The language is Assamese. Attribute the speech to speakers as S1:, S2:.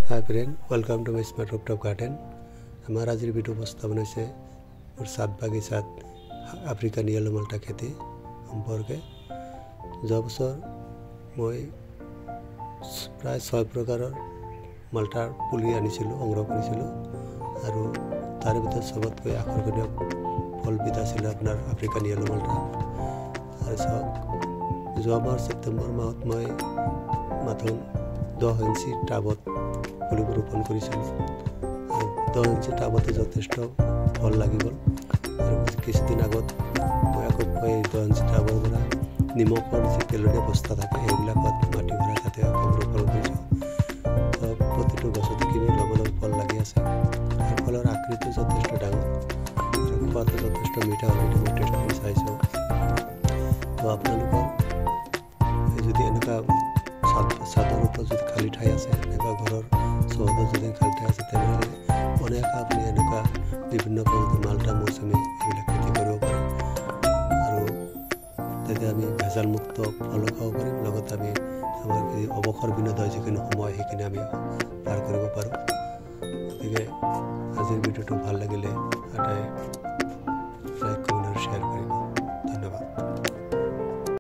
S1: Hi friend, welcome to my smart rooftop garden. हमार आज भिडिओ उपस्थापन হৈছে মোৰ সাত বাগিচাত আফ্ৰিকান ইয়েলো মাল্টা খেতি সম্পৰ্কে। যোৱা বছৰ মই প্ৰায় 6 প্ৰকাৰৰ মাল্টাৰ পুলি আনিছিলোঁ, সংগ্ৰহ কৰিছিলোঁ আৰু তাৰ ভিতৰত সবতকৈ আকৰ্ষণীয় ফলবিধ আছিল আপোনাৰ আফ্ৰিকান ইয়েলো মাল্টা। আৰু যোৱা মাহ ছেপ্টেম্বৰ মাহত মই মাত্ৰ 10 ইঞ্চি টাবত পুলিবোৰ ৰোপণ কৰিছিলোঁ আৰু 10 ইঞ্চি টাবতে যথেষ্ট ফল লাগি গ'ল। আৰু কিছুদিন আগত মই আকৌ 10 ইঞ্চি টাবৰ পৰা নিমখৰ যি পেলনীয়া বস্তা থাকে সেইবিলাকত মাটি ভৰাই তাতে আকৌ ৰোপণ কৰিছোঁ। প্ৰতিটো গছতে কিনি লগে ফল লাগি আছে আৰু ফলৰ আকৃতি যথেষ্ট ডাঙৰ আৰু খোৱাটো যথেষ্ট মিঠা। অলৰেডি মই টেষ্ট কৰি চাইছোঁ। তো আপোনালোকৰ যদি এনেকুৱা চাদৰ ওপৰত যদি খালী ঠাই আছে, এনেকুৱা ঘৰৰ চৌহদত যদি খালী ঠাই আছে, তেনেহ'লে অনেক আপুনি এনেকুৱা বিভিন্ন পদ্ধতি মাল্টা মৌচুমী এইবিলাক খেতি কৰিব পাৰে আৰু তেতিয়া আমি ভেজালমুক্ত ফলো খাব পাৰিম। লগতে আমি আমাৰ অৱসৰ বিনোদৰ যিখিনি সময় সেইখিনি আমি পাৰ কৰিব পাৰোঁ। গতিকে আজিৰ ভিডিঅ'টো ভাল লাগিলে সদায়